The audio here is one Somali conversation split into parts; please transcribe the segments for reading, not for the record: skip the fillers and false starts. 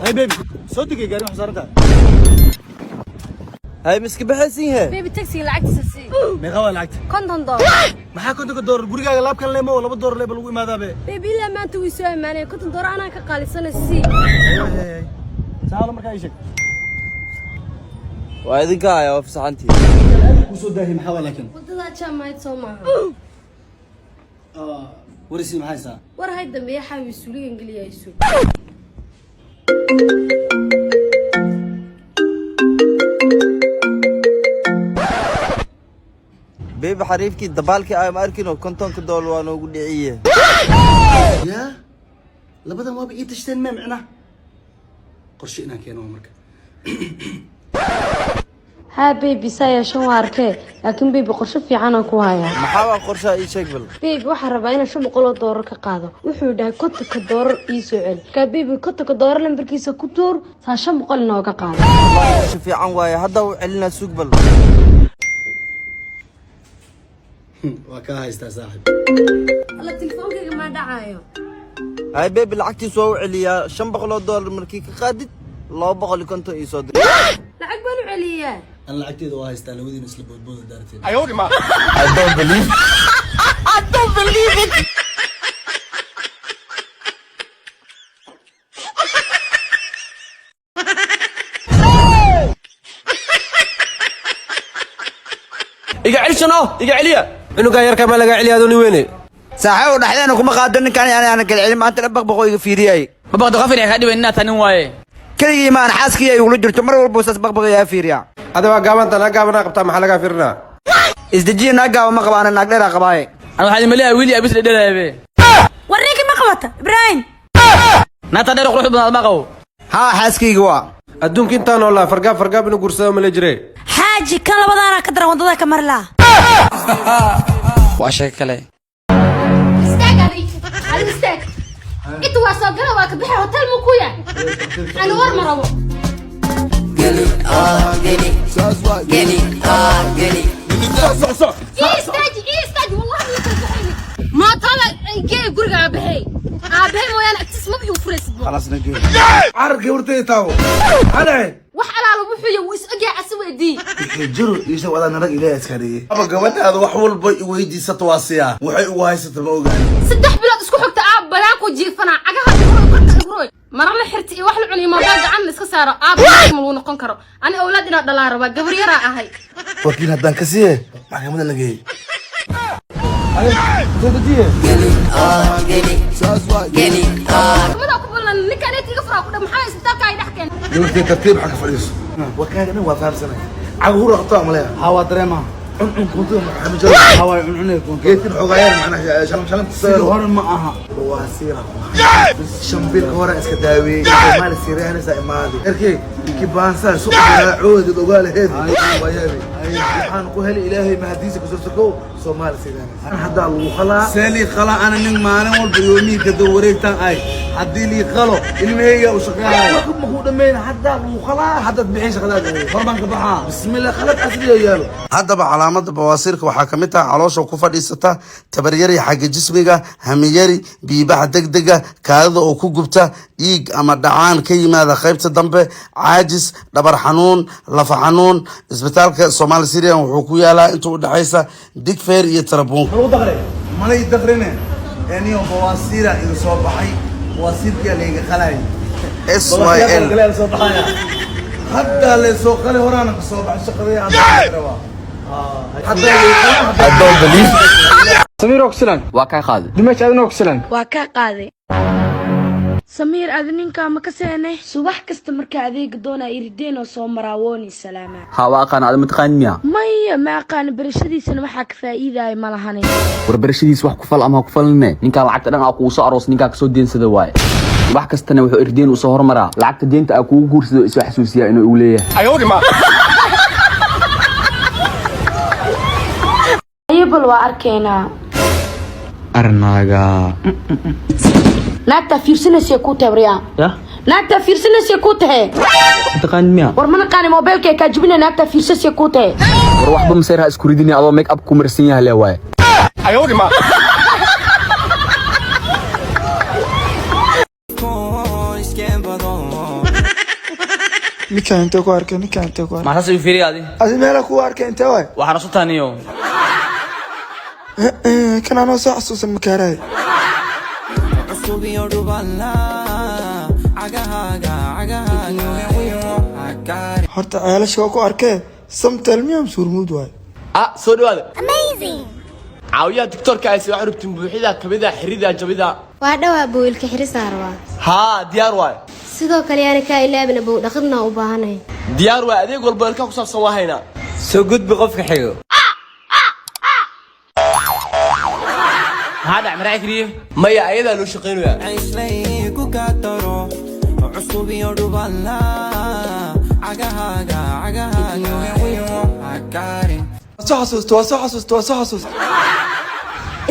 هاي بيبي صدقي قاعد حصارتها هاي مسك بحسيها بيبي تاكسي لعقت سسي ميقاوة لعقت كنتن دور maxaa kontonka doolar gurigaaga laabkan leemo laba doolar leeba lagu imaadaabe بيبي لا ما انت ويسوي ماني كنتن دور انا كقالسنا سي saalo markaa ii sheeg waa idinka haya waa fasaxantii ku soo daahi maxaa waa laakiin wadada jaamayd soo maaha warisi maxay saa war hay dambeeya xawi suuliga ingiliyayso beeb xariifkii dabaalkii ay ma arkin oo kontonka doolar waa noogu dhiciye yaa labadan waaba ii tashteen mee micnaa qorshe inaan keeno marka ها بيبي سايا شو واركي لكن بيبي قرش في عنا كوايا maxaa waa qorshaha ii sheeg bal بيبي waxa rabaa inaan 500 doolar ka qaado wuxuu dhahay kontonka doolar ii soo celi ka bيبي kontonka doolar lambarkiisa ku tuur saa 500 nooga qaado qorshe fiican waaye hadda u celinaa suug bal waa kaa haystaa saaxib alla telefoonkayga ma dhacayo هاي beeb lacagtiisa waa u celiyaa 500 doolar markii ka qaadid 250 ii soo dir lacag baan u celiyaa aan lacagteeda waa haystaa labadiina isla boodbooda daarteen I don't believe it iga celsano iga celiya inuga yarka ma laga celiya dooni weyne saaxiib dhaxdeena kuma qaadan ninkan aan kala celin maanta baqbaqo iga fiiriyay ma baqdo qafir ka dhibayna tanin waaye kaligii ma aan xaaskii ay ugu jirto mar walba saas baqbaqo yaa fiiriya adaba gaabanta la gaabana qabta maxaa laga fiirnaa isdajiye naagaaba ma qabaan naag dheer qabaaye ana waxa maliya wiili abis dheeraabe warninki ma qabata ibrahim naata dheer qurux badan ma qabo ha xaaskayga waa adduunka intaan oo la farga inuu guursado ma la jire xaaji kan labadaana ka daran wadada ka marla waa shay kale استاك علي استاك انت واسو قلا واك بخي هوتيل مو كويا انا ور مربو قلي استاج والله ما طلع جاي غرغا بهي ابهي مويان اكتس ما بيو فريس خلاص نجي عرق ورتي تاو انا wax alaalo wuxuu uu is ogaa asweedii jiro isha wada narag ilaa askariye aba gabadhaada wax walba i weydiisato waasiya waxay ugu haysato ma ogaan saddex bilood isku xigta aab balaan ku jiifana cagaha dhigro mara la xirti iyo wax la cunay ma baan gacan iska saaro aab ma uu noqon karo ani awlaad ina dhalaa raba gabar yara ahay wakiil hadan ka siye maxkamada lagay kamada ku balan ninkan ay tiga fara ku maxaa isbitaalka ay dhaxkeen يمكن ترتيب حق فريس وكان هو ثالث سنه عقور اخطاء مليا هوا دريما كنت محمد هوا كنت جيت الحغير معنا شلم تصير هون معها واسيره شمبيل هورا اسك داوي مال سيرين زي مالي اركي كيبان صار سوق عود وقال هذي ويابي waxaan ku heli ilaahay mahadiisa ku soo sokow Soomaali sidaan aan hadda lagu khala seeli khala ana nin maalin walba yoomi ka doo wareegtan ay hadii li khalo ilmahayga u shaqeeyo ma ku dhameyn hadda lagu khala hadda bixin shaqadaada horban ka baxa bismillah khalad asriyo yaalo haddaba calaamada bawaasiirka waxa kamid tahay caloosha ku fadhiisata tabaryari xagga jismiga hamiyari biibaha degdega kaadada oo ku gubta dhiig ama dhacaan ka yimaada qaybta dambe caajis dhabar xanuun lafa xanuun isbitaalka Soomaali Syrian wuxuu ku yaalaa inta u dhaxaysa Digfaar iyo Tarabuun lagu daqray malay daqrine aniyo bawaasiira in soo baxay bawaasiirka leega qalay SYL hadda la soo qalay horana ka soo baxay shaqadii hadda Samir Oxlan waa ka qaaday Dimash Adan Oxlan waa ka qaaday Samir adninka ma ka seenay subax kasta marka adeeg doona irideen oo soo maraawooni salaama hawa qaan aad mataqaan miya maya ma qaan barashadiisana waxa ka faa'iiday ma lahayn war barashadiis wax ku fal ama ku falne ninka lacagta dhan aa ku soo aroos ninka ka soo deensada waay wax kastana wuxuu irideen u soo hormaraa lacagta deenta aa kugu guursado is wax xasuusiya inuu u leeyahay ayoodima aybal waa arkeena arnaga naagta fiirsanaysa ku tabriya ya naagta fiirsanaysa ku tahay mataqaan miya war mana qaani mobilka ka jibina naagta fiirsanaysa ku tahay war waxba masayra isku ridini adoo make up ku marsan yahay le waay ayoodima ninkaan intee ku arkay ninkaan intee ku arkay ما حسوا فيري هذه adi meela ku arkay intee waay وحنا صوتها نيو kan anoo soo xasuusan makaarahay horta ceelasha waa ku arkee samtel miyam suurmuud waay soo dhawaada caawiyaha tiktorka ay soo xirubtin buuxida kamida xirida jabida waa dhawaa boolka xirisaar waa haa diyaar waay sidoo kale yaani ka ilaabina bow dhaqidna u baahanahay diyaar waay adeeg walba halka ku saabsan waa hayna soo gudbi qofka xigo هذا عمر عكريه ما يا ايدا لو شقينو يا عيسلي كو كاترو عصوبي يدوبالا عغا عكاري soo xasuusta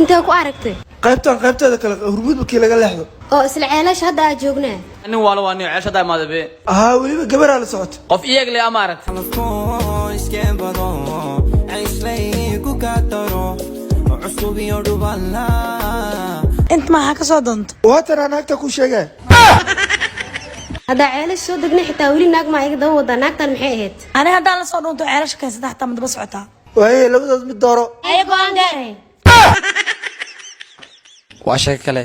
intee ku aragtay qaybteeda kale hurmud markii laga leexdo oo isla ceelasha hadda aad joognaa ani wala waani ceesha daa maadabe haa weliba gabaraa la socota qof iyag le ama arag انت ما حكى صدنت waatan aan naagta ku sheegay hadda ceelash soo degnay xitaa weli naag ma iga daba wada naagtan maxay ahayd انا هدا لا soo dhunto ceelasha ka saddex tamad bas socota waaye labadood mid dooro ayagoo aan gaaray waa sheeko kale